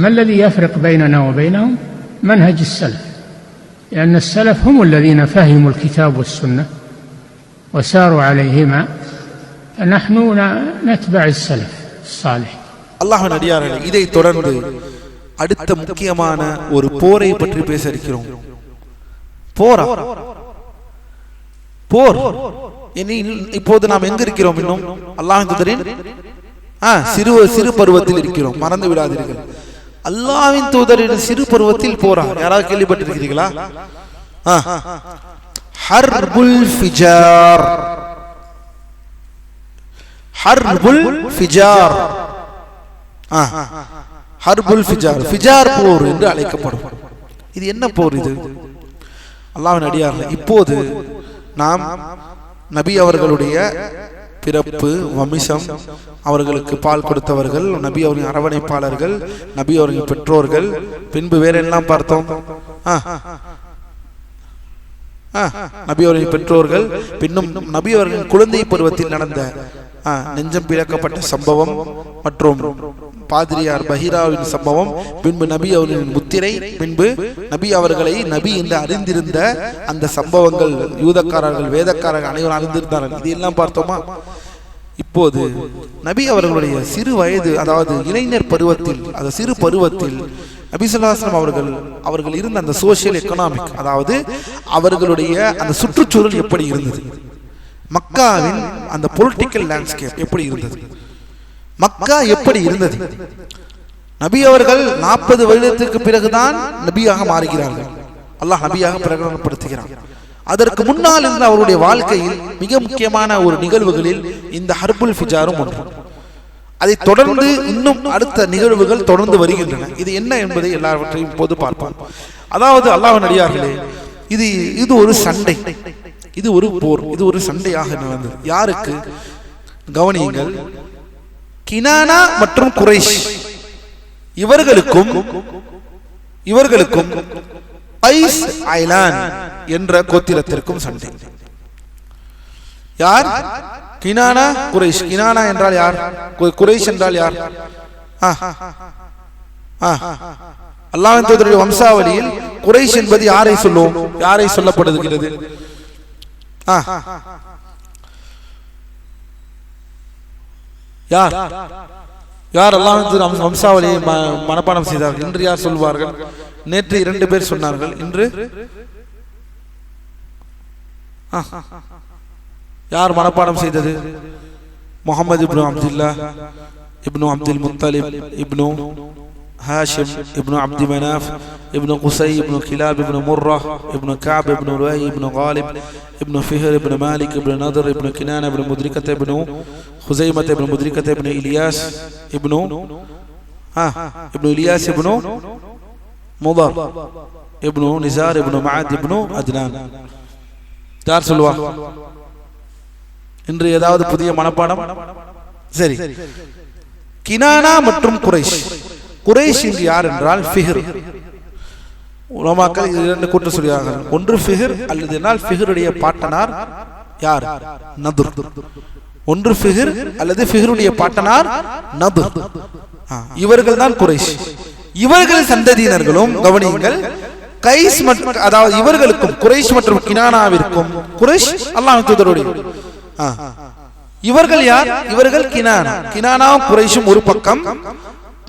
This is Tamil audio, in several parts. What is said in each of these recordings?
ما الذي يفرق بيننا وبينهم؟ منهج السلف، لأن السلف هم الذين فهموا الكتاب والسنة وساروا عليهما، فنحن نتبع السلف الصالح. அல்லாஹ்வின் அடியார்களே, இதை தொடர்ந்து அடுத்த முக்கியமான ஒரு போரை பற்றி பேச இருக்கிறோம். போர் இப்போது நாம் எங்க இருக்கிறோம்? இன்னும் அல்லாஹ்வின் தூதரின் சிறு பருவத்தில் இருக்கிறோம். மறந்து விடாதீர்கள், அல்லாஹ்வின் தூதரின் சிறு பருவத்தில் போரா? யாராவது கேள்விப்பட்டிருக்கிறீர்களா? ஹர்புல் ஃபிஜார், ஹர்புல் ஃபிஜார், ஹர்புல் ஃபிஜார், ஃபிஜார் போர் என்று அழைக்கப்படும். இது என்ன போர்? இது அல்லாஹ்வின் அடியார்களே, இப்போது நாம் நபி அவர்களுடைய பிறப்பு, வம்சம், அவர்களுக்கு பால் கொடுத்தவர்கள், நபி அவர்களின் அரவணைப்பாளர்கள், நபி அவர்களின் பெற்றோர்கள், பின்பு வேற எல்லாம் பார்த்தோம். நபி அவர்களின் பெற்றோர்கள், பின்னும் நபி அவர்களின் குழந்தை பருவத்தில் நடந்த நெஞ்சம் பிளக்கப்பட்ட சம்பவம் மற்றும் பாதிரியார் பஹீராவின் சம்பவம், பின்பு நபி அவர்களின் முத்திரை, பின்பு நபி அவர்களை நபி என்று அறிந்திருந்த அந்த சம்பவங்கள், யூதக்காரர்கள் வேதக்காரர்கள் அனைவரும் அறிந்திருந்தார்கள். இதையெல்லாம் பார்த்தோமா? இப்போது நபி அவர்களுடைய சிறு வயது, அதாவது இளைஞர் பருவத்தில், அந்த சிறு பருவத்தில் நபி ஸல்லல்லாஹு அலைஹி வஸல்லம் அவர்கள் இருந்த அந்த சோசியல் எக்கனாமிக், அதாவது அவர்களுடைய அந்த சுற்றுச்சூழல் எப்படி இருந்தது, மக்காவின் அந்த பொலிட்டிக்கல் லேண்ட்ஸ்கேப் எப்படி இருந்தது, மக்கா எப்படி இருந்தது. நபி அவர்கள் 40 வருடத்துக்கு பிறகுதான் நபியாக மாறுகிறார்கள். அல்லாஹ் நபியாக பிரகடனப்படுத்துகிறான். அதற்கு முன்னால் இருந்த அவருடைய வாழ்க்கையில் மிக முக்கியமான ஒரு நிகழ்வுகளில் இந்த ஹர்புல் ஃபிஜாரும் ஒன்று. அதை தொடர்ந்து இன்னும் அடுத்த நிகழ்வுகள் தொடர்ந்து வருகின்றன. இது என்ன என்பதை எல்லாவற்றையும் போது பார்ப்போம். அதாவது அல்லாஹ்வின் அடியார்களே, இது ஒரு சண்டை, இது ஒரு போர், இது ஒரு சண்டையாக நடந்தது. யாருக்கு? கவனியுங்கள், கினானா மற்றும் குரைஷ் இவர்களுக்கும் ஐஸ் ஐலான் என்ற கோத்திரத்திற்கும் சண்டை. யார்? கினானா, குரைஷ். கினானா என்றால் யார்? குரைஷ் என்றால் யார்? அல்லாஹ்வின் தூதருடைய வம்சாவளியில் குரைஷ் என்பது யாரை சொல்லுவோம்? யாரை சொல்லப்படுகிறது? யார் யார் அல்லாஹ்வின் வம்சாவளியை மனப்பாடம் செய்தார்கள்? இன்று யார் சொல்வார்கள்? நேற்று 2 பேர் சொன்னார்கள். இன்று யார் மனப்பாடம் செய்தது? முஹம்மது இப்னு அப்துல்லா இப்னு அப்துல் முத்தலிப் இப்னு ஹாஷிம் இப்னு அப்து மனாஃப் இப்னு குஸை இப்னு கிலாப் இப்னு முர்ரா இப்னு கஅப் இப்னு லுஐ இப்னு காலிப் இப்னு ஃபிஹர் இப்னு மாலிக் இப்னு நதர் இப்னு கினானா இப்னு முத்ரிகத் இப்னு ஹுஸைமத் இப்னு முத்ரிகத் இப்னு இலியாஸ் இப்னு இலியாஸ் இப்னு முதர் இப்னு நிசார் இப்னு மஅத் இப்னு அத்னான். யார் சொல்லுவா? இன்று ஏதாவது புதிய மனப்பாடம்? சரி, கினானா மற்றும் குரைஷ். குரைஷ் இங்கு யார் என்றால் ஃபிஹர். உலமாக்கள் 2 கூற்று சொல்கிறார்கள். ஒன்று ஃபிஹர் அல்லது ஃபிஹருடைய பாட்டனார் யார்? நதுர். ஒன்று ஃபிஹர் அல்லது ஃபிஹருடைய பாட்டனார் நதுர். இவர்கள் தான் குரைஷ். இவர்கள் சந்ததியினர்களும் கவனியுங்கள், கைஸ் மற்றும், அதாவது இவர்களுக்கும் குரைஷ் மற்றும் கினானாவிற்கும், குரைஷ் அல்லாஹ்வின் தூதருடைய, இவர்கள் யார்? இவர்கள் கினானா. கினானாவும் குரைஷும் ஒரு பக்கம்,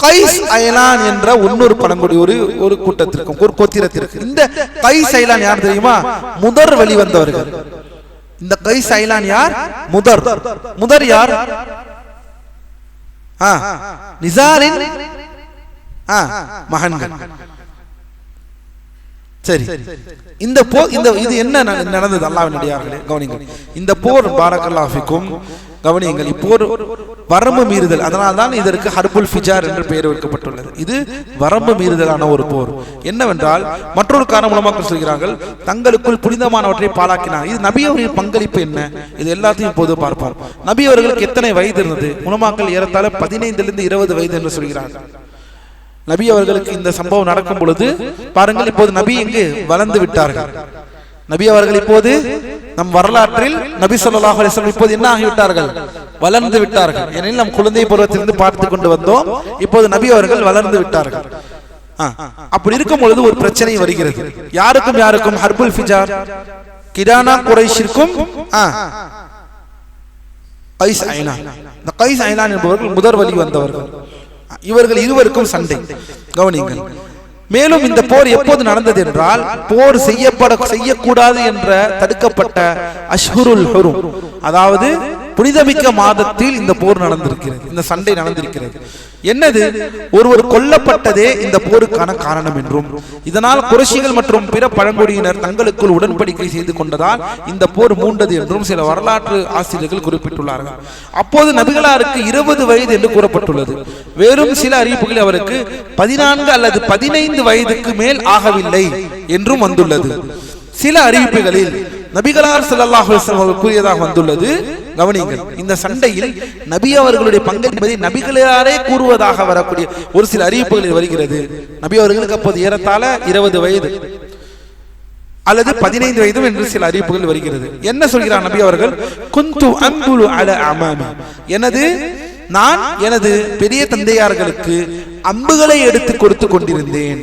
கைஸ் ஐலான் என்ற இன்னொரு பழங்குடி ஒரு கூட்டத்திற்கும், ஒரு கோத்திரத்திற்கு. இந்த கைஸ் ஐலான் யார் தெரியுமா? முதர் வழி வந்தவர்கள். இந்த கைஸ் ஐலான் யார்? முதர் யார்? நிசாரின் மகன்கள். சரி, இந்த போர், இது என்ன நடந்தது? அல்லாஹ்வின் அடியார்களே கவனிங்கள், இந்த போர் பாரக்கல்லாஹு ஃபீக்கும், கவனியுங்கள், இப்போர் வரம்பு மீறுதல். அதனால்தான் இதற்கு ஹர்புல் ஃபிஜார் என்று பெயர் வைக்கப்பட்டுள்ளது. இது வரம்பு மீறுதலான ஒரு போர். என்னவென்றால், மற்றொரு காரணம் உலமாக்கள் சொல்கிறார்கள், தங்களுக்குள் புனிதமானவற்றை பாழாக்கினார். இது நபி அவர்களின் பங்களிப்பு என்ன? இது எல்லாத்தையும் இப்போது பார்ப்போம். நபி அவர்களுக்கு எத்தனை வயது இருந்தது? உலமாக்கள் ஏறத்தாழ 15 20 வயது என்று சொல்கிறார்கள். நபி அவர்களுக்கு இந்த சம்பவம் நடக்கும் பொழுது பாருங்கள், இப்போது நபி இங்கு வளர்ந்து விட்டார்கள். நபி அவர்கள் இப்போது நம் வரலாற்றில் நபி ஸல்லல்லாஹு அலைஹி வஸல்லம் இப்போது என்ன ஆகிவிட்டார்கள்? வளர்ந்து விட்டார்கள். ஏனெனில் நம் குழந்தை பருவத்திலிருந்து பார்த்து கொண்டு வந்தோம். இப்போது நபி அவர்கள் வளர்ந்து விட்டார்கள். அப்படி இருக்கும் பொழுது ஒரு பிரச்சனை வருகிறது. யாருக்கும் ஹர்புல் ஃபிஜார், கிரானா குறைஷிற்கும் கைஸ் ஐலான். இந்த கைஸ் ஐலான் என்பவர்கள் முதல் வழி வந்தவர்கள். இவர்கள் இருவருக்கும் சண்டை. கவனிங்கள். மேலும் இந்த போர் எப்போது நடந்தது என்றால், போர் செய்யக்கூடாது என்ற தடுக்கப்பட்ட அஷ்ஹுருல் ஹுரும், அதாவது புனிதமிக்க மாதத்தில் இந்த போர் நடந்திருக்கிறது, இந்த சண்டை நடந்திருக்கிறது. என்னது? ஒருவர் கொல்லப்பட்டதே இந்த போருக்கான காரணம் என்றும், இதனால் குறைஷிகள் மற்றும் பிற பழங்குடியினர் தங்களுக்குள் உடன்படிக்கை செய்து கொண்டதால் இந்த போர் மூண்டது என்றும் சில வரலாற்று ஆசிரியர்கள் குறிப்பிட்டுள்ளார்கள். அப்போது நபிகளாருக்கு 20 வயது என்று கூறப்பட்டுள்ளது. வெறும் சில அறிவிப்புகளில் அவருக்கு 14 அல்லது 15 வயதுக்கு மேல் ஆகவில்லை என்றும் வந்துள்ளது. சில அறிவிப்புகளில் நபிகளார் ஸல்லல்லாஹு அலைஹி வஸல்லம் கூறியதாக வந்துள்ளது. கவனிங்கள். இந்த சண்டையில் நபி அவர்களுடைய பங்கு என்பதை நபிகளாரே கூறுவதாக வரக்கூடிய ஒரு சில அறிவிப்புகளில் வருகிறது. நபி அவர்களுக்கு அப்போது ஏறத்தாழ 20 வயது அல்லது 15 வயதும் என்று சில அறிவிப்புகள் வருகிறது. என்ன சொல்கிறார் நபி அவர்கள்? குந்து அம்புலு அல அமாமி, நான் எனது பெரிய தந்தையார்களுக்கு அம்புகளை எடுத்து கொடுத்து கொண்டிருந்தேன்.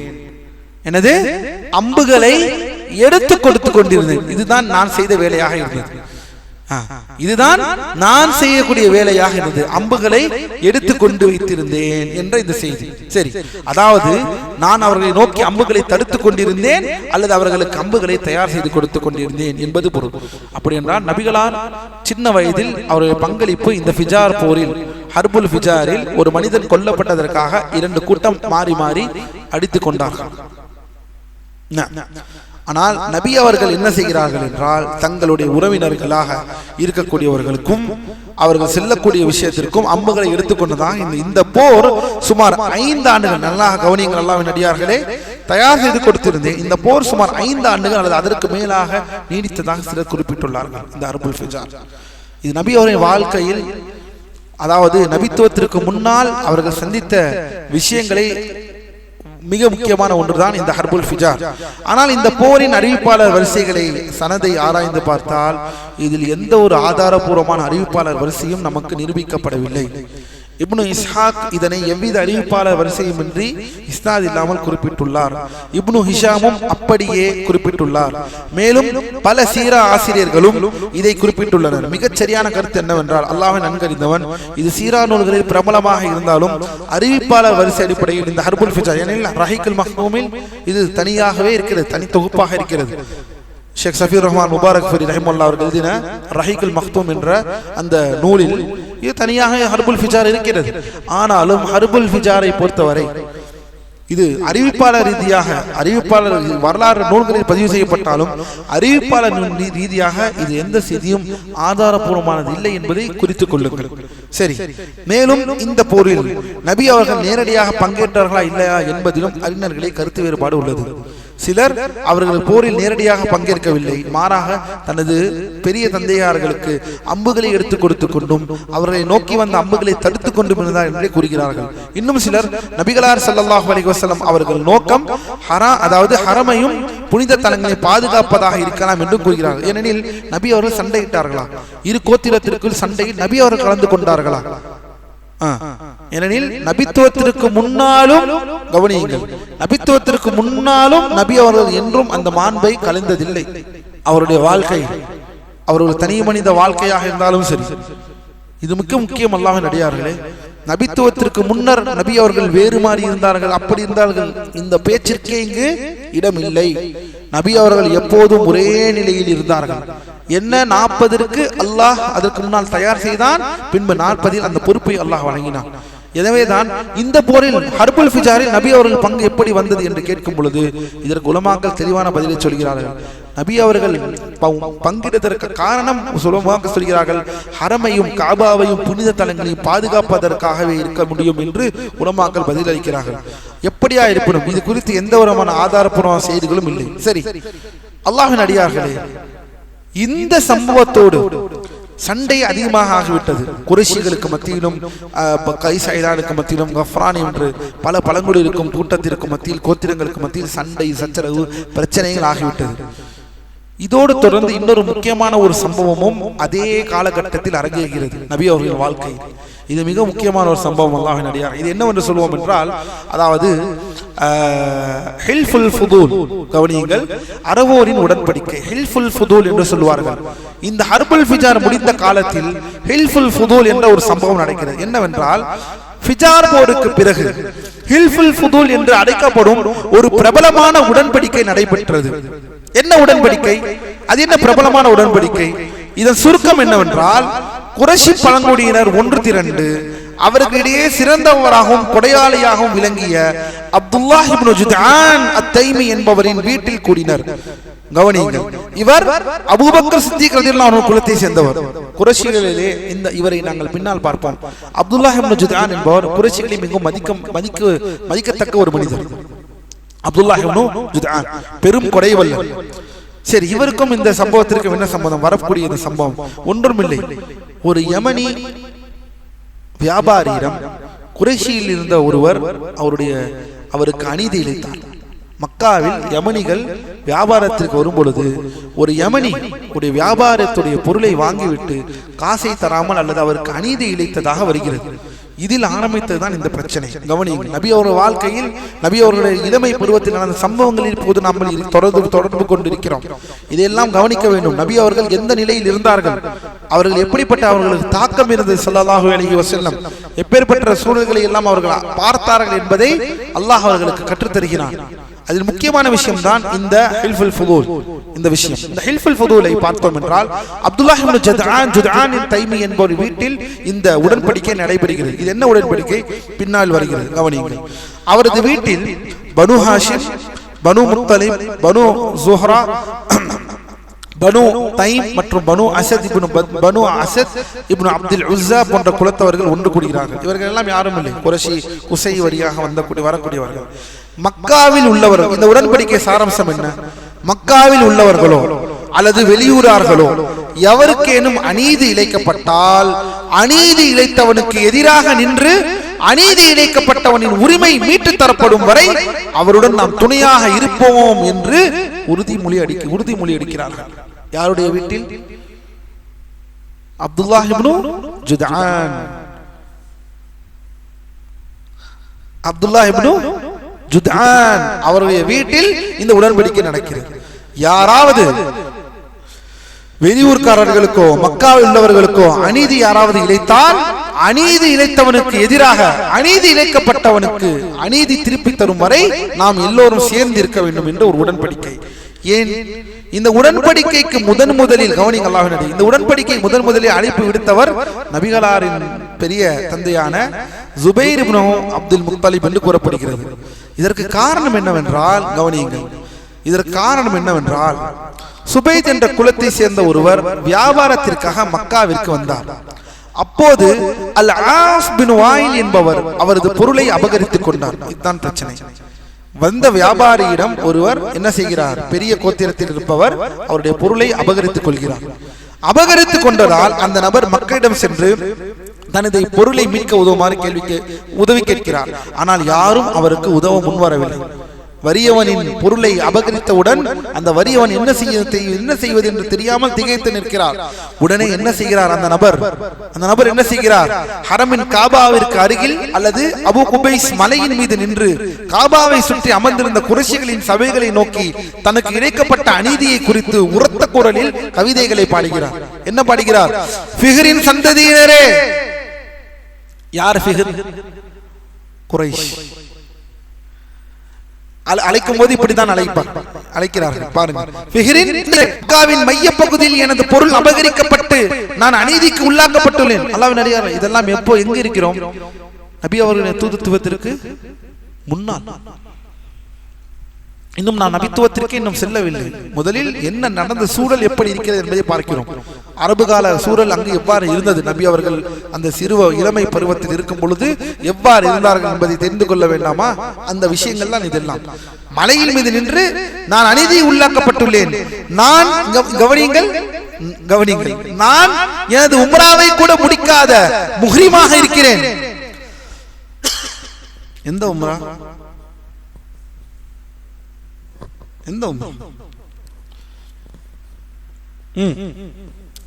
அம்புகளை எடுத்து கொடுத்து கொண்டிருந்தேன். இதுதான் நான் செய்த வேலையாக இருந்தது. இதுதான் நான் செய்யக்கூடிய வேலையாக இருந்தது. அம்புகளை எடுத்து கொண்டு வைத்திருந்தேன் என்ற இந்த செய்தி. சரி, அதாவது நான் அவர்களை நோக்கி அம்புகளை தடுத்துக் கொண்டிருந்தேன் அல்லது அவர்களுக்கு அம்புகளை தயார் செய்து கொடுத்து கொண்டிருந்தேன் என்பது பொருள். அப்படி என்றால் நபிகளார் சின்ன வயதில் அவருடைய பங்களிப்பு இந்த ஃபிஜார் போரில், ஹர்புல் ஃபிஜாரில் ஒரு மனிதன் கொல்லப்பட்டதற்காக 2 கூட்டம் மாறி மாறி அடித்துக் கொண்டார்கள். ஆனால் நபி அவர்கள் என்ன செய்கிறார்கள் என்றால், தங்களுடைய உறவினர்களாக இருக்கக்கூடியவர்களுக்கும் அவர்கள் செல்லக்கூடிய விஷயத்திற்கும் அம்புகளை எடுத்துக்கொண்டதாக இந்த போர் சுமார் 5 ஆண்டுகள், நல்லா கவனியங்கள் அல்லாஹ்வின் அடியார்களே, தயார் செய்து கொடுத்திருந்தேன். இந்த போர் சுமார் 5 ஆண்டுகள் அல்லது அதற்கு மேலாக நீடித்ததாக சிலர் குறிப்பிட்டுள்ளார்கள். இந்த ஹர்புல் ஃபிஜார் இது நபி அவரின் வாழ்க்கையில், அதாவது நபித்துவத்திற்கு முன்னால் அவர்கள் சந்தித்த விஷயங்களை மிக முக்கியமான ஒன்றுதான் இந்த ஹர்புல் ஃபிஜார். ஆனால் இந்த போரின் அறிவிப்பாளர் வரிசைகளை, சனதை ஆராய்ந்து பார்த்தால் இதில் எந்த ஒரு ஆதாரபூர்வமான அறிவிப்பாளர் வரிசையும் நமக்கு நிரூபிக்கப்படவில்லை. இப்னு இஸ்ஹாக் இதனை எவ்வித அறிவிப்பாளர் வரிசையுமின்றி இஸ்னாத் இல்லாமல் குறிப்பிட்டுள்ளார். இப்னு ஹிஷாமும் அப்படியே குறிப்பிட்டுள்ளார். மேலும் பல சீரா ஆசிரியர்களும் இதை குறிப்பிட்டுள்ளனர். மிகச் சரியான கருத்து என்னவென்றால், அல்லாஹ்வை நன்கறிந்தவன், இது சீரா நூல்களில் பிரபலமாக இருந்தாலும் அறிவிப்பாளர் வரிசை அடிப்படையில் இந்த ஹர்புல் ஃபிஜார், ஏனெனில் ரஹீக்குல் மக்தூமில் இது தனியாகவே இருக்கிறது, தனி தொகுப்பாக இருக்கிறது. ஷேக் சஃபீர் ரஹ்மான் முபாரக் ஃபரி ரஹிமஹுல்லாஹ் அவர்கள் எழுதின ரஹீக்குல் மக்தூம் என்ற அந்த நூலில் இது தனியாக ஹர்புல் ஃபிஜார் இருக்கிறது. ஆனாலும் ஹர்புல் ஃபிஜாரை பொறுத்தவரை இது அறிவிப்பாளர் ரீதியாக, அறிவிப்பாளர் வரலாறு நூல்களில் பதிவு செய்யப்பட்டாலும் அறிவிப்பாளர் ரீதியாக இது எந்த செய்தியும் ஆதாரபூர்வமானது இல்லை என்பதை குறித்துக் கொள்ளுங்கள். சரி, மேலும் இந்த போரில் நபி அவர்கள் நேரடியாக பங்கேற்றார்களா இல்லையா என்பதிலும் அறிஞர்களை கருத்து வேறுபாடு உள்ளது. சிலர் அவர்கள் போரில் நேரடியாக பங்கேற்கவில்லை, மாறாக தனது பெரிய தந்தையார்களுக்கு அம்புகளை எடுத்துக் கொடுத்து கொண்டும் அவர்களை நோக்கி வந்த அம்புகளை தடுத்துக் கொண்டும் இருந்தார் என்றே கூறுகிறார்கள். இன்னும் சிலர் நபிகளார் ஸல்லல்லாஹு அலைஹி வஸல்லம் அவர்கள் நோக்கம் அதாவது ஹரமையும் புனித தலங்களை பாதுகாப்பதாக இருக்கலாம் என்று கூறுகிறார்கள். ஏனெனில் நபி அவர்கள் சண்டையிட்டார்களா? இரு கோத்திரத்திற்குள் சண்டையில் நபி அவர்கள் கலந்து கொண்டார்களா? ஏனெனில் நபித்துவத்திற்கு முன்னாலும், கவனியுங்கள், நபித்துவத்திற்கு முன்னாலும் நபி அவர்கள் என்றும் அந்த மாண்பை கலைந்ததில்லை. அவருடைய வாழ்க்கை அவருடைய தனி மனித வாழ்க்கையாக இருந்தாலும் சரி, இது மிக முக்கியம். அல்லாஹ்வின் அடியார்களே, நபித்துவத்திற்கு முன்னர் நபி அவர்கள் வேறு மாறி இருந்தார்கள், அப்படி இருந்தார்கள், இந்த பேச்சிற்கே இங்கு இடமில்லை. நபி அவர்கள் எப்போதும் ஒரே நிலையில் இருந்தார்கள். என்ன 40ற்கு அல்லாஹ் அதற்கு முன்னால் தயார் செய்தான், பின்பு 40இல் அந்த பொறுப்பை அல்லாஹ் வழங்கினான். எனவேதான் இந்த போரில் ஹர்புல் ஃபிஜாரில் நபி அவர்கள் பங்கு எப்படி வந்தது என்று கேட்கும் பொழுது இதற்கு உலமாக்கள் தெளிவான பதிலை சொல்கிறார்கள். நபி அவர்கள் பங்கிடுவதற்கு காரணம் உலமாக்கள் சொல்கிறார்கள், ஹரமையும் காபாவையும் புனித தலங்களையும் பாதுகாப்பதற்காகவே இருக்க முடியும் என்று உலமாக்கள் பதிலளிக்கிறார்கள். எப்படியா இருப்பினும் இது குறித்து எந்த விதமான ஆதாரப்பூர்வமான செய்திகளும் இல்லை. சரி, அல்லாஹ்வின் அடியார்களே, இந்த சம்பவத்தோடு சண்டை அதிகமாக ஆகிவிட்டது. குறைஷிகளுக்கு மத்தியிலும் கைஸ் ஐலானுக்கு மத்தியிலும் கஃப்ரான் என்று பல பழங்குடியிருக்கும் கூட்டத்திற்கு மத்தியில், கோத்திரங்களுக்கு மத்தியில் சண்டை, சச்சரவு, பிரச்சனைகள் ஆகிவிட்டது. இதோடு தொடர்ந்து இன்னொரு முக்கியமான ஒரு சம்பவமும் அதே காலகட்டத்தில் அரங்கேறுகிறது நபி அவர்கள் வாழ்க்கை. இது மிக முக்கியமான ஒரு சம்பவம் அல்லாஹ்வின் அடியார். இது என்னவென்று சொல்வோம் என்றால், அதாவது ஹில்ஃபுல் ஃபுதூல், கவனியுங்கள், அரவோரின் உடன்படிக்கை ஹில்ஃபுல் ஃபுதூல் என்று சொல்வார்கள். இந்த ஹர்புல் ஃபிஜார் முடிந்த காலத்தில் ஹில்ஃபுல் ஃபுதூல் என்ற ஒரு சம்பவம் நடக்கிறது. என்னவென்றால், ஃபிஜார் போருக்கு பிறகு ஹில்ஃபுல் ஃபுதூல் என்று அழைக்கப்படும் ஒரு பிரபலமான உடன்படிக்கை நடைபெற்றது. என்ன உடன்படிக்கை? அது என்ன பிரபலமான உடன்படிக்கை? இதன் சுருக்கம் என்னவென்றால், குறைஷி பழங்குடியினர் ஒன்று திரண்டு அவர்களிடையே சிறந்தவராகவும் கொடையாளியாகவும் விளங்கிய அப்துல்லாஹ் இப்னு ஜுத்ஆன் அத்-தைமி என்பவரின் வீட்டில் கூடினர். கவனியுங்கள், இவர் அபூபக்கர் சித்திக் ரலியல்லாஹு அன்ஹு குலத்தை சேர்ந்தவர். குறைஷிகளிலே இவரை நாங்கள் பின்னால் பார்ப்போம். அப்துல்லாஹ் இப்னு ஜுத்ஆன் என்பவர் குறைஷிகளில் மிகவும் மதிக்கத்தக்க ஒரு மனிதர். அப்துல்லாஹ் இப்னு ஜுத்ஆன் பெரும் கொடைவல்லர். சரி, இவருக்கும் இந்த சம்பவத்திற்கு என்ன சம்பந்தம்? வரக்கூடிய இந்த சம்பவம் ஒன்றுமில்லை, ஒரு யமனி வியாபாரியிடம் குறைஷியில் இருந்த ஒருவர் அவருக்கு அநீதி இழைத்தார். மக்காவில் யமனிகள் வியாபாரத்திற்கு வரும் பொழுது ஒரு யமனி உடைய வியாபாரத்துடைய பொருளை வாங்கிவிட்டு காசை தராமல் அல்லது அவருக்கு அநீதி இழைத்ததாக வருகிறது. இதில் ஆரம்பித்ததுதான் இந்த பிரச்சனை. கவனியுங்கள், நபி அவர்கள் வாழ்க்கையில், நபி அவர்களுடைய இளமை பருவத்தில் நடந்த சம்பவங்களில் போது நாம் தொடர்பு கொண்டிருக்கிறோம். இதையெல்லாம் கவனிக்க வேண்டும். நபி அவர்கள் எந்த நிலையில் இருந்தார்கள், அவர்கள் எப்படிப்பட்ட அவர்களுக்கு தாக்கம் இருந்தது, ஸல்லல்லாஹு அலைஹி வஸல்லம் எப்பேற்பட்ட சூழல்களை எல்லாம் அவர்கள் பார்த்தார்கள் என்பதை அல்லாஹ் அவர்களுக்கு கற்றுத்தருகிறான். அதில் முக்கியமான விஷயம் தான் இந்த ஹில்ஃபுல் ஃபுதூல். இந்த விஷயம், இந்த ஹில்ஃபுல் ஃபுதூலை பார்த்தோம் என்றால், அப்துல்லாஹ் இப்னு ஜுத்ஆன் தைமி என்பவர் வீட்டில் இந்த உடன்படிக்கை நடைபெறுகிறது. இது என்ன உடன்படிக்கை? பின்னால் வருகிறது, கவனியுங்கள். அவரது வீட்டில் பனு ஹாஷிம், பனு முத்தலிப், பனு ஸுஹ்ரா, பனு தைம் மற்றும் பனு அசத் இப்னு அப்துல் உஸ்ஸா போன்ற குலத்தவர்கள் ஒன்று கூடுகிறார்கள். இவர்கள் எல்லாம் யாரும் இல்லை, குறைஷி குசை வழியாக வரக்கூடியவர்கள். மக்காவில் உள்ளவர்கள். இந்த உடன்படிக்கை சாராம்சம் என்ன? மக்காவில் உள்ளவர்களோ அல்லது வெளியூரார்களோ எவருக்கேனும் அநீதி இழைக்கப்பட்டால் அநீதி இழைத்தவனுக்கு எதிராக நின்று அநீதி இழைக்கப்பட்டவனின் உரிமை மீட்டு தரப்படும் வரை அவருடன் நாம் துணையாக இருப்போம் என்று உறுதிமொழி அடிக்கிறார்கள். யாருடைய வீட்டில்? அப்துல்லாஹ் இப்னு ஜுத்ஆன். அப்துல்லாஹ் இப்னு ஜுத்ஆன் அவருடைய வீட்டில் இந்த உடன்படிக்கை நடக்கிறது. யாராவது வெளியூர்காரர்களுக்கோ மக்காவில் உள்ளவர்களுக்கோ அநீதி யாராவது இழைத்தால் அநீதி இழைத்தவனுக்கு எதிராக அநீதி இழைக்கப்பட்டவனுக்கு அநீதி திருப்பி தரும் வரை நாம் எல்லோரும் சேர்ந்து இருக்க வேண்டும் என்று ஒரு உடன்படிக்கை. ஏன் இந்த உடன்படிக்கைக்கு முதலில் கவனிங்க, அல்லாஹ்வின் அடி, இந்த உடன்படிக்கை முதலில் அழைப்பு விடுத்தவர் நபிகளாரின் பெரிய தந்தையான ஜுபைர் இப்னு அப்துல் முத்தலிப் என்று கூறப்படுகிறது. இதற்கு காரணம் என்னவென்றால், கவனியுங்கள், இதற்கு காரணம் என்னவென்றால், சுபைத் என்ற குலத்தை சேர்ந்த ஒருவர் வியாபாரத்திற்காக மக்காவிற்கு வந்தார். அப்போது அல் ஆஸ் பின் வாயில் என்பவர் அவரது பொருளை அபகரித்துக் கொண்டார். இதுதான் பிரச்சனை. வந்த வியாபாரியிடம் ஒருவர் என்ன செய்கிறார்? பெரிய கோத்திரத்தில் இருப்பவர் அவருடைய பொருளை அபகரித்துக் கொள்கிறார். அபகரித்துக் கொண்டதால் அந்த நபர் மக்களிடம் சென்று தனது பொருளை மீட்க உதவுமாறு உதவி கேட்கிறார். ஆனால் யாரும் அவருக்கு உதவ முன்வரவில்லை. வறியவனின் பொருளை அபகரித்தவுடன் அந்த வறியவன் என்ன செய்வது என்று தெரியாமல் திகைத்து நிற்கிறார். உடனே என்ன செய்கிறார் அந்த நபர் என்ன செய்கிறார்? ஹரமின் காபாவிற்கு அருகில் அல்லது அபு குபைஸ் மலையின் மீது நின்று காபாவை சுற்றி அமர்ந்திருந்த குறைஷிகளின் சபைகளை நோக்கி தனக்கு இழைக்கப்பட்ட அநீதியை குறித்து உரத்த குரலில் கவிதைகளை பாடுகிறார். என்ன பாடுகிறார்? ஃபிஹ்ரின் சந்ததியினரே. யார் ஃபிஹ்ர்? குறைஷ். அழைக்கும் போது இப்படித்தான் அழைக்கிறார்கள். பாருங்க, மக்காவின் மைய பகுதியில் எனது பொருள் அபகரிக்கப்பட்டு நான் அநீதிக்கு உள்ளாக்கப்பட்டுள்ளேன். அல்லாஹ்வின் அடியார், இதெல்லாம் எப்போ எங்க இருக்கிறோம்? நபி அவர்களின் தூதுத்துவத்திற்கு முன்னால். இன்னும் நான் நபித்துவத்திற்கு இன்னும் செல்லவில்லை. முதலில் என்ன நடந்த சூழல் எப்படி இருக்கிறது என்பதை பார்க்கிறோம். அரபு கால சூழல் அங்கு எவ்வாறு இருந்தது, நபி அவர்கள் அந்த இளமை பருவத்தில் இருக்கும் பொழுது எவ்வாறு இருந்தார்கள் என்பதை தெரிந்து கொள்ள வேண்டாமா? அந்த விஷயங்கள் தான் இதெல்லாம். மலையின் மீது நின்று நான் அநீதி உள்ளாக்கப்பட்டுள்ளேன், நான் கவனியுங்கள், நான் எனது உம்ராவை கூட முடிக்காத முஹ்ரிமாக இருக்கிறேன். எந்த உம்ரா?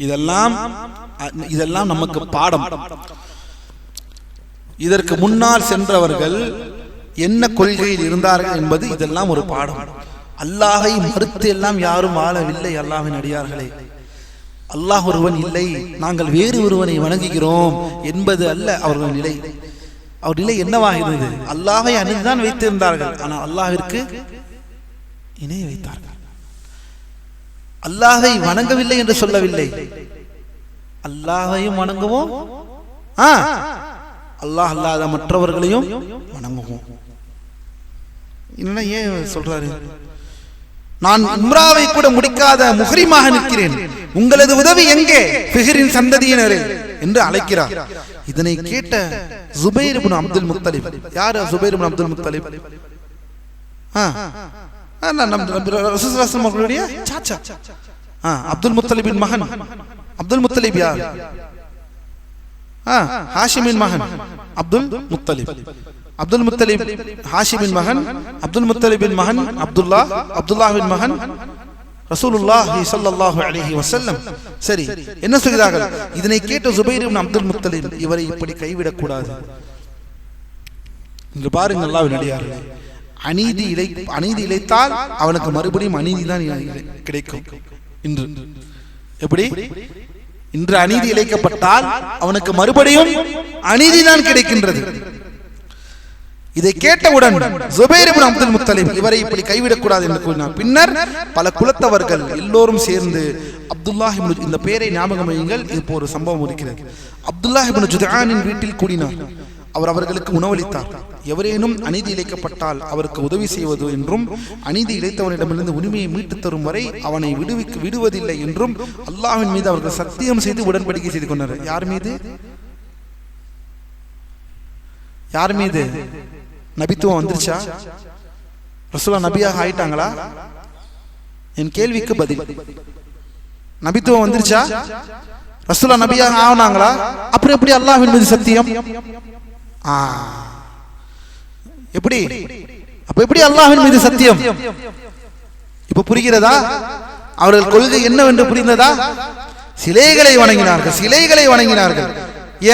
இதெல்லாம் நமக்கு பாடம். இதற்கு முன்னால் சென்றவர்கள் என்ன கொள்கையில் இருந்தார்கள் என்பது இதெல்லாம் ஒரு பாடம். அல்லாஹை மறுத்து எல்லாம் யாரும் வாழவில்லை அல்லாஹ்வின் அடியார்களே. அல்லாஹ் ஒருவன் இல்லை, நாங்கள் வேறு ஒருவனை வணங்குகிறோம் என்பது அல்ல அவர்கள் நிலை. அவர் நிலை என்னவாக இருந்தது? அல்லாஹை அணிந்துதான் வைத்திருந்தார்கள், ஆனால் அல்லாஹ்விற்கு இணை வைத்தார்கள். அல்லாஹை வணங்கவில்லை என்று சொல்லவில்லை, அல்லாஹையும் வணங்குவோம், அல்லாஹ் அல்லாத மற்றவர்களையும் வணங்குவோம். ஏன் சொல்றாரு? நான் உம்ராவை கூட முடிக்காத முஹ்ரிமாக நிற்கிறேன், உங்களது உதவி எங்கே ஃபிஹ்ரின் சந்ததியினரே என்று அழைக்கிறார். இதனை கேட்ட ஜுபைர் இப்னு அப்துல் முத்தலிப், யார் ஜுபைர் இப்னு அப்துல் முத்தலிப்? ரசூலுல்லாஹி சாச்சா அப்துல் முத்தலிபின் மகன். அப்துல் முத்தலிப் யார்? ஹாஷிமின் மகன் அப்துல் முத்தலிப். அப்துல் முத்தலிப் ஹாஷிமின் மகன், அப்துல் முத்தலிபின் மகன் அப்துல்லாஹ்வின் மகன் ரசூலுல்லாஹி ஸல்லல்லாஹு அலைஹி வஸல்லம். சரி, என்ன சொல்கிறார்கள்? இதனை கேட்ட ஜுபைர் இப்னு அப்துல் முத்தலிப், இவரை இப்படி கைவிடக் கூடாது. இங்க பாருங்க, அல்லாஹ்வின் அடியார்களே, அநீதி இழைத்தால் அவனுக்கு மறுபடியும் அநீதி தான் கிடைக்கும். இன்று அநீதி இழைக்கப்பட்டால் அவனுக்கு மறுபடியும் அநீதி தான் கிடைக்கின்றது. இதை கேட்டவுடன் ஜுபைர் இப்னு அப்துல் முத்தலிப் இவரை இப்படி கைவிடக்கூடாது என்று கூறினார். பின்னர் பல குலத்தவர்கள் எல்லோரும் சேர்ந்து அப்துல்லாஹ் இப்னு, இந்த பெயரை ஞாபகம் வையுங்கள், இப்போ ஒரு சம்பவம் இருக்கிறது. அப்துல்லாஹ் இப்னு ஜுத்ஆனின் வீட்டில் கூடினார். அவர் அவர்களுக்கு உணவளித்தார். எவரேனும் அநீதி இழைக்கப்பட்டால் அவருக்கு உதவி செய்வது என்றும், அநீதி இழைத்தவனிடமிருந்து உரிமையை மீட்டு தரும் வரை அவனை விடுவதில்லை என்றும் அல்லாஹ்வின் மீது அவர்கள் சத்தியம் செய்து உடன்படிக்கை செய்து கொண்டனர். யார் மீது? நபித்துவம் வந்துருச்சா? ரசூலுல்லாஹ் நபியாக ஆயிட்டாங்களா? என் கேள்விக்கு பதில். நபித்துவம் வந்துருச்சா? ரசூலுல்லாஹ் நபியாக ஆனாங்களா? அப்புறம் எப்படி அல்லாஹ்வின் மீது சத்தியம்? எப்படி அல்லாஹ்வின் மீது சத்தியம்? இப்ப புரிகிறதா? அவர்கள் கொள்கை என்னவென்று புரிந்ததா? சிலைகளை வணங்கினார்கள்.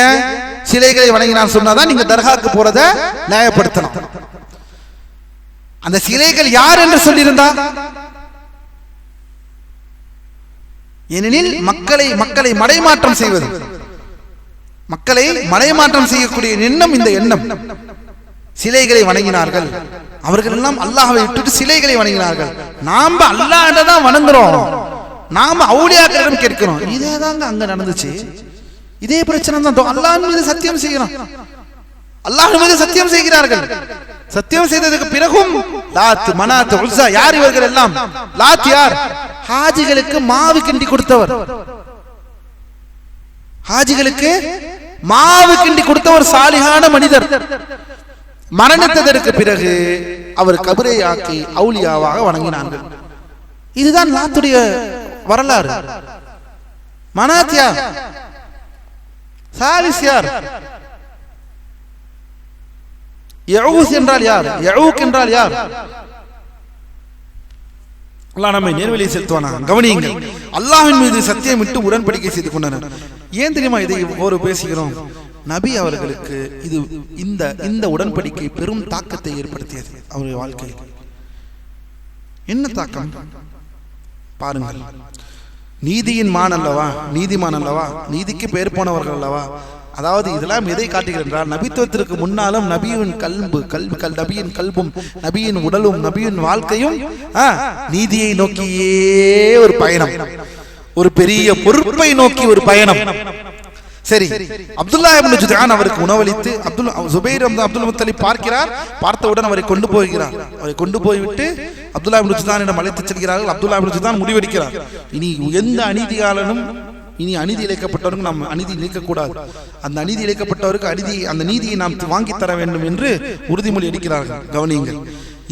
ஏன் சிலைகளை வணங்கினார் சொன்னாதான் நீங்க தர்காக்கு போறத நியாயப்படுத்தணும். அந்த சிலைகள் யார் என்று சொல்லியிருந்தா? ஏனெனில் மக்களை மடைமாற்றம் செய்வது, மக்களை மடைமாற்றம் செய்யக்கூடிய எண்ணம் இந்த எண்ணம். சிலைகளை வணங்கினார்கள். அவர்கள் எல்லாம் அல்லாஹ்வை விட்டுட்டு சிலைகளை வணங்கினார்கள். நாம அல்லாஹ்வை தான் வணங்குறோம், நாம அவுலியாக்களிடம் கேட்கிறோம். இதேதாங்க அங்க நடந்துச்சு. இதே பிரச்சனை தான். அல்லாஹ் மீது சத்தியம் செய்கிறோம், அல்லாஹ் மீது சத்தியம் செய்கிறார்கள். சத்தியம் செய்ததுக்கு பிறகும் லாத், மனாத், உஸ்ஸா, யார் இவர்கள் எல்லாம்? லாத் யார்? ஹாஜிகளுக்கு மாவு கிண்டி கொடுத்தவர். ஹாஜிகளுக்கு மாவு கிண்டி கொடுத்தவர் சாலிஹான மனிதர். மரணத்திற்கு பிறகு அவர் கபரை ஆக்கி அவுலியாவாக வணங்கினார்கள். இதுதான் லாத்துடைய வரலாறு. மனாத் யார்? சாலிஸ் யார்? யஊஸ் என்றால் யார்? யஊக் என்றால் யார்? அல்லாஹ் நம்மை நேர்வழியை செலுத்துவானா? கவனியுங்கள், அல்லாஹ்வின் மீது சத்தியம் விட்டு உடன்படிக்கை செய்து கொண்டனர். ஏன் தெரியுமா இதை ஒரு பேசுகிறோம்? நபி அவர்களுக்கு இந்த உடன்படிக்கை பெரும் தாக்கத்தை ஏற்படுத்தியது அவருடைய வாழ்க்கையில். என்ன தாக்கம் பாருங்கள். நீதியின் மான் அல்லவா, நீதிமான் அல்லவா, நீதிக்கு பெயர் போனவர்கள் அல்லவா. அதாவது இதெல்லாம் எதை காட்டுகிறது என்றால், நபித்துவத்திற்கு முன்னாலும் நபியின் நபியின் கல்பும் நபியின் உடலும் நபியின் வாழ்க்கையும் நீதியை நோக்கியே ஒரு பயணம், ஒரு பெரிய பொறுப்பை நோக்கி ஒரு பயணம். சரி, அப்துல்லாஹ் இப்னு ஜுத்ஆன் அவருக்கு உணவளித்து ஜுபைர் அப்துல் முத்தலிப் பார்க்கிறார். பார்த்தவுடன் அவரை கொண்டு போகிறார். அவரை கொண்டு போய்விட்டு அப்துல்லாஹ் இப்னு ஜுத்ஆனிடம் அழைத்து செல்கிறார்கள். அப்துல்லாஹ் இப்னு ஜுத்ஆன் முடிவெடுக்கிறார், இனி எந்த அநீதியாளனும், இனி அநீதி இழைக்கப்பட்டவருக்கு நாம் அநீதி இழைக்கக்கூடாது, அந்த அநீதி இழைக்கப்பட்டவருக்கு அந்த நீதியை நாம் வாங்கி தர வேண்டும் என்று உறுதிமொழி எடுக்கிறார்கள். கவனியுங்கள்,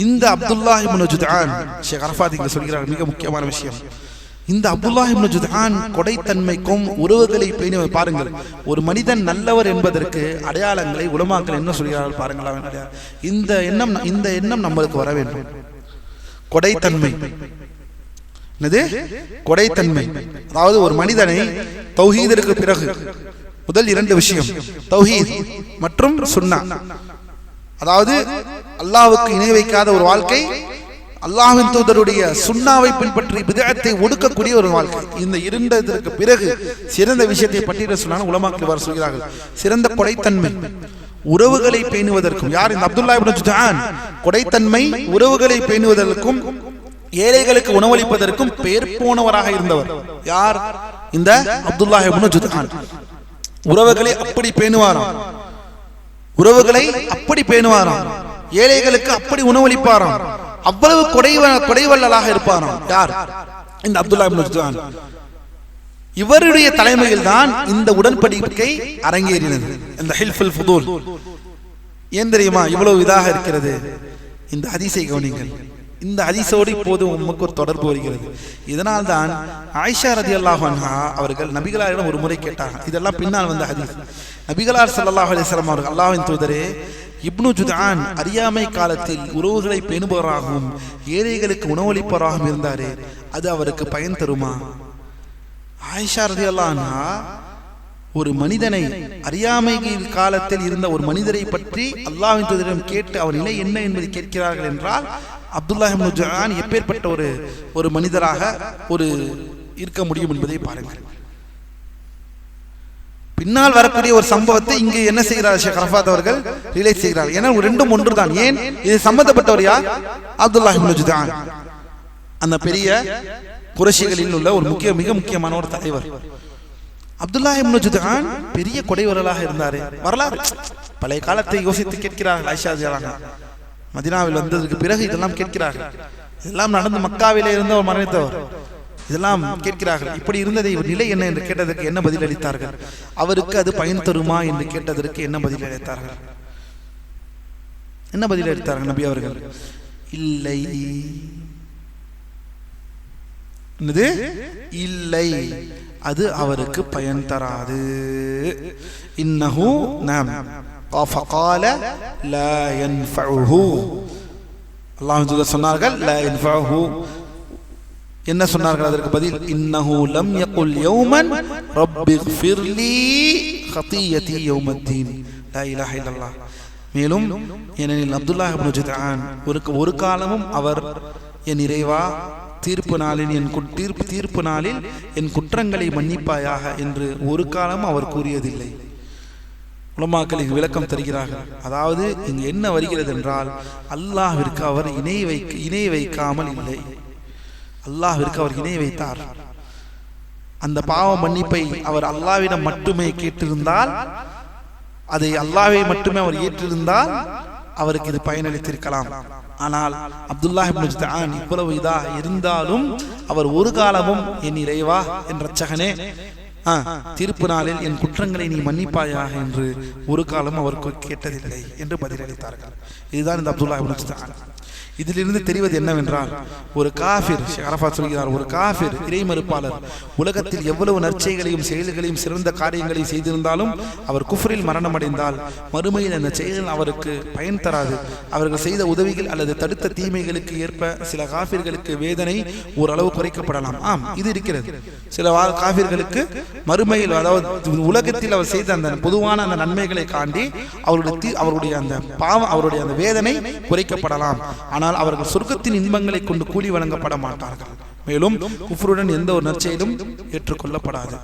இந்த அப்துல்லாஹ் இப்னு ஜுத்ஆன், ஷேக் அரஃபாத் இங்கு சொல்கிறார் மிக முக்கியமான விஷயம். இந்த அப்துல்லாஹ் இப்னு ஜுத்ஆன் கொடைத்தன்மைக்கும் உறவுகளை பேணி பாருங்கள். ஒரு மனிதன் நல்லவர் என்பதற்கு அடையாளங்களை உலமாக்கள் என்ன சொல்கிறார்கள் பாருங்கள். இந்த எண்ணம் நம்மளுக்கு வர வேண்டும். கொடைத்தன்மை, என்னது? கொடைத்தன்மை. அதாவது ஒரு மனிதனை தௌஹீதிற்கு பிறகு முதல் 2 விஷயம் தௌஹீத் மற்றும் சுன்னா, அதாவது அல்லாஹ்வுக்கு இணை வைக்காத ஒரு வாழ்க்கை, அல்லாஹ்வின் தூதருடைய சுன்னாவை பின்பற்றி பிதஅத்தை ஒடுக்கக்கூடிய ஒரு வாழ்க்கை. இந்த 2 பிறகு சிறந்த விஷயத்தை பற்றி சொன்னாங்க உலமாக்கள் சொல்கிறார்கள். சிறந்த கொடைத்தன்மை, உறவுகளை பேணுவதற்கும். யார்? இந்த அப்துல்லா இப்னு ஜுத்ஆன். கொடைத்தன்மை, உறவுகளை பேணுவதற்கும் ஏழைகளுக்கு உணவளிப்பதற்கும் பெயர் போனவராக இருந்தவர். யார்? இந்த அப்துல்லா இப்னு ஜுத்ஆன். உறவுகளை அப்படி பேணுவாராம், உறவுகளை அப்படி பேணுவாராம், ஏழைகளுக்கு அப்படி உணவளிப்பாராம், அவ்வளவு கொடைவள்ளலாக இருப்பாராம். யார்? இந்த அப்துல்லா இப்னு ஜுத்ஆன். இவருடைய தலைமையில் தான் இந்த உடன்படிக்கை அரங்கேறினது, இந்த ஹில்ஃபுல் ஃபுதூல். ஏன் தெரியுமா இவ்வளவு இதாக இருக்கிறது? இந்த ஹதீஸை கவனிங்கள். இந்த ஹதீஸோடு இப்போது உமக்கு ஒரு தொடர்பு வருகிறது. இதனால் தான் ஆயிஷா ரலியல்லாஹு அன்ஹா அவர்கள் நபிகளாரிடம் ஒரு முறை கேட்டார்கள். இதெல்லாம் பின்னால் வந்த ஹதீஸ். நபிகளார் ஸல்லல்லாஹு அலைஹி வஸல்லம் அவர்கள், அல்லாஹ்வின் தூதரே, இப்னு ஜுத்ஆன் அறியாமை காலத்தில் உறவுகளை பேணுபவராகவும் ஏழைகளுக்கு உணவளிப்பவராகவும் இருந்தாரே, அது அவருக்கு பயன் தருமா? ஆயிஷா ரலியல்லாஹு அன்ஹா ஒரு மனிதனை, அறியாமை காலத்தில் இருந்த ஒரு மனிதரை பற்றி அல்லாஹ்வின் தூதரிடம் கேட்டு அவர் நிலை என்ன என்பதை கேட்கிறார்கள் என்றால், அப்துல்லா இப்னு ஜுத்ஆன் எப்பேற்பட்ட ஒரு மனிதராக இருக்க முடியும் என்பதை பாருங்கள். பின்னால் வரக்கூடிய ஒரு சம்பவத்தை இங்கு என்ன செய்கிறார் ஷேக் அரஃபாத் அவர்கள் ரிலேட் செய்கிறார். ஏன்னா ரெண்டும் ஒன்றுதான். ஏன்? இது சம்பந்தப்பட்டவர் யார்? அப்துல்லா இப்னு ஜுத்ஆன், அந்த பெரிய குறைஷிகளில் உள்ள ஒரு மிக முக்கியமான ஒரு தலைவர். அப்துல்லா இப்னு ஜுத்ஆன் பெரிய கொடைவரலாக இருந்தாரு. வரலாறு பழைய காலத்தை யோசித்து கேட்கிறார்கள். ஆயிஷா ரலியல்லாஹு அன்ஹா மதீனாவில் வந்ததற்கு பிறகு இதெல்லாம் கேட்கிறார்கள். இதெல்லாம் நடந்து மக்காவிலே இருந்தவர் மரணித்தவர். இதெல்லாம் கேட்கிறார்கள். இப்படி இருந்ததை இவர் நிலை என்ன என்று கேட்டதற்கு என்ன பதில் அளித்தார்கள்? அவருக்கு அது பயன் தருமா என்று கேட்டதற்கு என்ன பதில் அளித்தார்கள்? என்ன பதில் அளித்தார்கள் நபி அவர்கள்? இல்லை, இல்லை, அது அவருக்கு பயன் தராது. இன்னஹு நாம் فقال لا ينفعه. அல்லாஹ் தூதர் சொன்னார்கள் لا ينفعه. என்ன சொன்னார்கள் அதற்கு பதில்? இன்னஹு லம் யகுல் யௌமன் ரப்பி இக்ஃபிர் லீ خطيئتي يوم الدين. லா இலாஹ இல்லல்லாஹ். மேலும் ஏனெனில் அப்துல்லா இப்னு ஜுத்ஆன் ஒரு காலமும் அவர், என் இறைவா, தீர்ப்பு நாளில் என் குற்றங்களை மன்னிப்பாயாக என்று ஒரு காலம் அவர் கூறியதில்லை. உலமாக்கள் இங்கு விளக்கம் தருகிறார்கள். அதாவது இங்கு என்ன வருகிறது என்றால், அல்லாஹ்விற்கு அவர் இணை வைக்காமல் இல்லை. அல்லாஹ்விற்கு அவர் இணை வைத்தார். அந்த பாவ மன்னிப்பை அவர் அல்லாஹ்விடம் மட்டுமே கேட்டிருந்தால், அதை அல்லாஹ்வை மட்டுமே அவர் ஏற்றிருந்தால் அவருக்கு இது பயனளித்திருக்கலாம். ஆனால் அப்துல்லா இப்னு ஜுத்ஆன் இவ்வளவு இதாக இருந்தாலும் அவர் ஒரு காலமும், என் இறைவா, என் இரட்சகனே, தீர்ப்பு நாளில் என் குற்றங்களை நீ மன்னிப்பாயாக என்று ஒரு காலம் அவருக்கு கேட்டதில்லை என்று பதிலளித்தார்கள். இதுதான் இந்த அப்துல்லா இப்னு ஜுத்ஆன். இதிலிருந்து தெரிவது என்னவென்றால், ஒரு காஃபிர், அரஃபாத் சொல்கிறார், ஒரு காஃபிர், இறை மறுப்பாளர் உலகத்தில் எவ்வளவு நற்செயல்களையும் செயல்களையும் சிறந்த காரியங்களையும் செய்திருந்தாலும் அவர் குஃப்ரில் மரணம் அடைந்தால் மறுமையில் அந்த செயல் அவருக்கு பயன் தராது. அவர்கள் செய்த உதவிகள் அல்லது தடுத்த தீமைகளுக்கு ஏற்ப சில காஃபிர்களுக்கு வேதனை ஓரளவு குறைக்கப்படலாம். இது இருக்கிறது. சில காஃபிர்களுக்கு மறுமையில், அதாவது உலகத்தில் அவர் செய்த அந்த பொதுவான அந்த நன்மைகளை காண்டி அவருடைய அந்த பாவம், அவருடைய அந்த வேதனை குறைக்கப்படலாம். ஆனால் அவர்கள் சொர்க்கத்தின் இன்பங்களை கொண்டு கூலி வழங்கப்பட மாட்டார்கள். மேலும் குஃப்ருடன் எந்த ஒரு நற்செயலும் ஏற்றுக்கொள்ளப்படாது.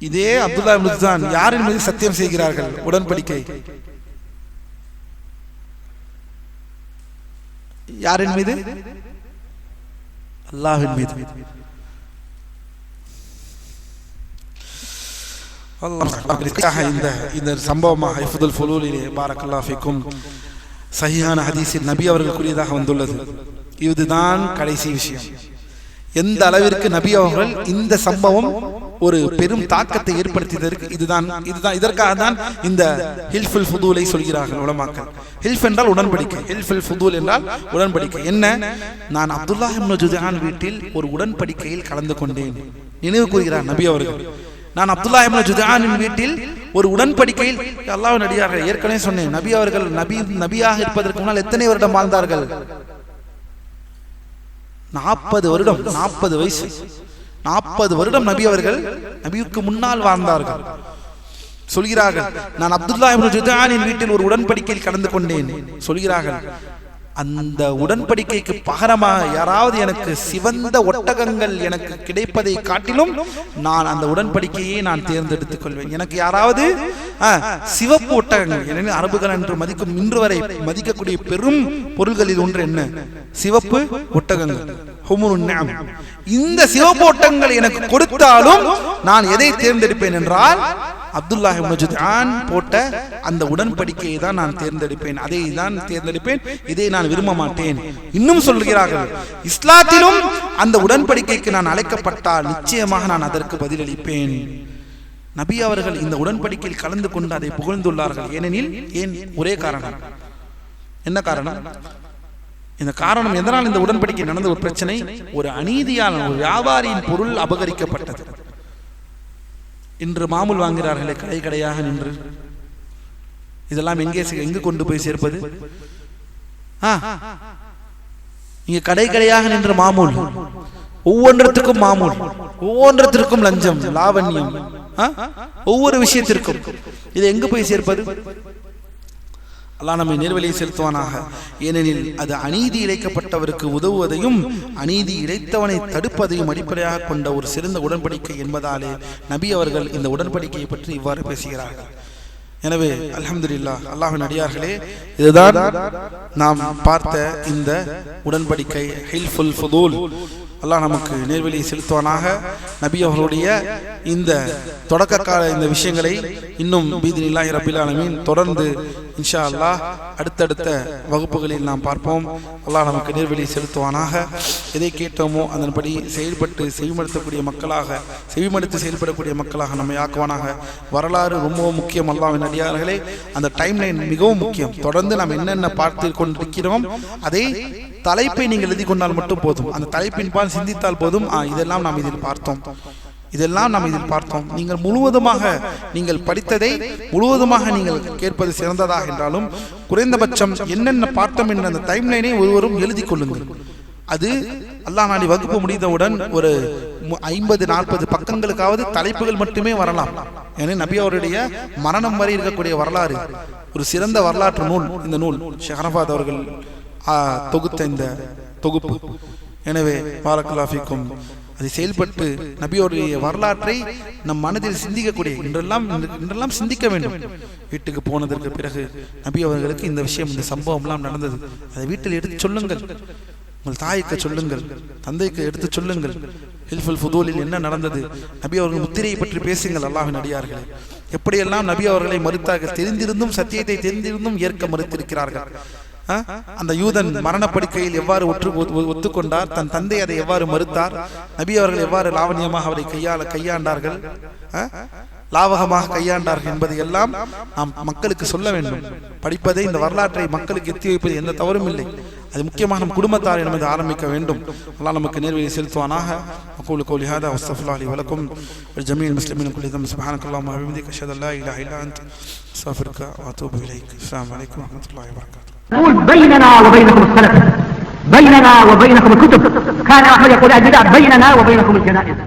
இதே அப்துல்லா இப்னு ஜுத்ஆன் யாரின் மீது சத்தியம் செய்கிறார்கள்? உடன்படிக்கை யாரின் மீது? அல்லாஹ்வின் மீது. இந்த சம்பவமாக ஹிஃபுதுல் ஃபுலூலிலே பாரக்கல்லாஹு ஃபீக்கும் சஹீஹான ஹதீஸில் நபி அவர்கள் கூறியதாக வந்துள்ளது. இதுதான் கடைசி விஷயம். எந்த அளவிற்கு நபி அவர்கள் இந்த சம்பவம் ஒரு பெரும் தாக்கத்தை ஏற்படுத்தியதற்கு இதற்காக தான் இந்த ஹில்ஃபுல் ஃபுதூலை சொல்கிறார்கள் உலமாக்கள். ஹில்ஃப் என்றால் உடன்படிக்கை, ஹில்ஃபுல் ஃபுதூல் என்றால் உடன்படிக்கை. என்ன? நான் அப்துல்லா இப்னு ஜுத்ஆன் வீட்டில் ஒரு உடன்படிக்கையில் கலந்து கொண்டேன். நினைவு கூறுகிறார் நபி அவர்கள். நான் அப்துல்லா இப்னு ஜுத்ஆனின் வீட்டில் ஒரு உடன்படிக்கையில், அல்லாஹ்வின் அடியார்கள், ஏற்கனவே சொன்னேன், நபி அவர்கள் நபியாக இருப்பதற்கு முன்னால் எத்தனை வருடம் வாழ்ந்தார்கள்? 40 வருடம், 40 வயசு, 40 வருடம் நபி அவர்கள் நபிக்கு முன்னால் வாழ்ந்தார்கள். சொல்கிறார்கள், நான் அப்துல்லா இப்னு ஜுதானின் வீட்டில் ஒரு உடன்படிக்கையில் கலந்து கொண்டேன். சொல்கிறார்கள், அந்த உடன்படிக்கைக்கு பகரமாக யாராவது எனக்கு சிவந்த ஒட்டகங்கள் எனக்கு கிடைப்பதை காட்டிலும் நான் அந்த உடன்படிக்கையை நான் தேர்ந்தெடுத்துக் கொள்வேன். எனக்கு யாராவது சிவப்பு ஒட்டகங்கள், எனவே அரபுகள் என்று மதிக்கும் இன்று வரை மதிக்கக்கூடிய பெரும் பொருள்களில் ஒன்று என்ன? சிவப்பு ஒட்டகங்கள். இந்த சிவப்பு ஒட்டகங்கள் எனக்கு கொடுத்தாலும் நான் எதை தேர்ந்தெடுப்பேன் என்றால் அப்துல்லா இப்னு ஜுதான் போட்ட அந்த உடன்படிக்கையை தான் நான் தேர்ந்தெடுப்பேன், அதை தான் தேர்ந்தெடுப்பேன், இதை நான் விரும்ப மாட்டேன். இன்னும் சொல்கிறார்கள், இஸ்லாத்திலும் அந்த உடன்படிக்கைக்கு நான் அழைக்கப்பட்டால் நிச்சயமாக நான் அதற்கு பதிலளிப்பேன். நபி அவர்கள் இந்த உடன்படிக்கையில் கலந்து கொண்டு அதை புகழ்ந்துள்ளார்கள். ஏனெனில் ஒரே காரணம். என்ன காரணம்? இந்த காரணம் எதனால் இந்த உடன்படிக்கை நடந்த ஒரு பிரச்சனை, ஒரு அநீதியான ஒரு வியாபாரியின் பொருள் அபகரிக்கப்பட்டது. இன்று மாமூல் வாங்குகிறார்களே கடை கடையாக நின்று, இதெல்லாம் எங்கு கொண்டு போய் சேர்ப்பது? இங்க கடை கடையாக நின்று மாமூல், ஒவ்வொன்றத்திற்கும் மாமூல், ஒவ்வொன்றத்திற்கும் லஞ்சம், லாவண்யம், ஒவ்வொரு விஷயத்திற்கும் இதை எங்கு போய் சேர்ப்பது? அல்லாஹ் நம்மை நேர்வழியை செலுத்துவானாக. ஏனெனில் அது அநீதி இழைக்கப்பட்டவருக்கு உதவுவதையும் அநீதி இழைத்தவனை தடுப்பதையும் அடிப்படையாக கொண்ட ஒரு சிறந்த உடன்படிக்கை என்பதாலே நபி அவர்கள் இந்த உடன்படிக்கையை பற்றி இவ்வாறு பேசுகிறார்கள். எனவே அல்ஹம்துலில்லாஹ், அல்லாஹ்வின் அடியார்களே, இதுதான் நாம் பார்த்த இந்த உடன்படிக்கை ஹில்ஃபுல் ஃபுதூல். அல்லாஹ் நமக்கு நேர்வழியை செலுத்துவானாக. நபி அவர்களுடைய இந்த தொடக்க கால இந்த விஷயங்களை இன்னும் பீதினில்லாஹி ரப்பில் ஆலமீன் தொடர்ந்து இன்ஷா அல்லாஹ் அடுத்தடுத்த வகுப்புகளில் நாம் பார்ப்போம். அல்லாஹ் நமக்கு நேர்வழியை செலுத்துவானாக. எதை கேட்டோமோ அதன்படி செயல்பட்டு செவிமடுத்தக்கூடிய மக்களாக, செவிமடுத்து செயல்படக்கூடிய மக்களாக நம்மை ஆக்குவானாக. வரலாறு ரொம்பவும் முக்கியம் அல்லாஹ்வின் அடியார்களே. அந்த டைம் லைன் மிகவும் முக்கியம். தொடர்ந்து நாம் என்னென்ன பார்த்து கொண்டிருக்கிறோம் அதை தலைப்பை நீங்கள் எழுதி கொண்டால் மட்டும் போதும், அந்த தலைப்பின் பால் சிந்தித்தால் போதும். இதெல்லாம் நாம் இதில் பார்த்தோம், இதெல்லாம் நாம் இதில் பார்த்தோம். நீங்கள் முழுவதுமாக நீங்கள் படித்ததை முழுவதுமாக நீங்கள் கேட்பது சிறந்ததாக என்றாலும் குறைந்தபட்சம் என்னென்ன பார்த்தோம் என்ற அந்த டைம் லைனை ஒருவரும் எழுதி கொள்ளுங்கள். அது அல்லாஹ் நாடி வகுப்பு முடிந்தவுடன் ஒரு 50-40 பக்கங்களுக்காவது தலைப்புகள் மட்டுமே வரலாம். ஏன்னா நபி அவருடைய மரணம் வரை இருக்கக்கூடிய வரலாறு ஒரு சிறந்த வரலாற்று நூல். இந்த நூல் ஷேக் அரஃபாத் அவர்கள் தொகுத்த இந்த தொகுப்பு. எனவே பாரக்கல்லாஹு ஃபீக்கும், அதை செயல்பட்டு நபியோடைய வரலாற்றை நம் மனதில் சிந்திக்கக்கூடிய இன்றெல்லாம் சிந்திக்க வேண்டும். வீட்டுக்கு போனதற்கு பிறகு நபி அவர்களுக்கு இந்த விஷயம், இந்த சம்பவம் எல்லாம் நடந்தது, அதை வீட்டில் எடுத்து சொல்லுங்கள். உங்கள் தாய்க்கு சொல்லுங்கள், தந்தைக்கு எடுத்து சொல்லுங்கள். ஹில்ஃபுல் ஃபுதூலில் என்ன நடந்தது, நபி அவர்கள் முத்திரையை பற்றி பேசுங்கள். அல்லாஹ்வின் அடியார்களே, எப்படியெல்லாம் நபி அவர்களை மறுத்தார்கள், தெரிந்திருந்தும் சத்தியத்தை தெரிந்திருந்தும் ஏற்க மறுத்திருக்கிறார்கள். அந்த யூதன் மரணப்படுக்கையில் எவ்வாறு ஒத்துக்கொண்டார், தன் தந்தை அதை எவ்வாறு மறுத்தார், நபி அவர்கள் எவ்வாறு லாவண்யமாக அவரை கையாண்டார்கள், லாவகமாக கையாண்டார்கள் என்பதை எல்லாம் நாம் மக்களுக்கு சொல்ல வேண்டும். படிப்பதை, இந்த வரலாற்றை மக்களுக்கு எத்தி வைப்பது எந்த தவறும் இல்லை. அது முக்கியமாக நம் குடும்பத்தாரை நமது ஆரம்பிக்க வேண்டும். அல்லாஹ் நமக்கு நேர்வழியை செலுத்துவானாக. அகூலு கௌலி ஹாதா வஸ்தக்ஃபிருல்லாஹி லி வலக்கும் வஜமீஇல் முஸ்லிமீன குல்லி தம் சுப்ஹானக்கல்லாஹும்ம வ பிஹம்திக அஷ்ஹது அல்லா இலாஹா இல்லா அன்த அஸ்தக்ஃபிருக வ அத்தூபு இலைக். அஸ்ஸலாமு அலைக்கும் வ ரஹ்மத்துல்லாஹி வ பரகாத்துஹு. نقول بيننا وبينكم السلف، بيننا وبينكم الكتب. كان أحمد يقول البدع بيننا وبينكم الجنائز.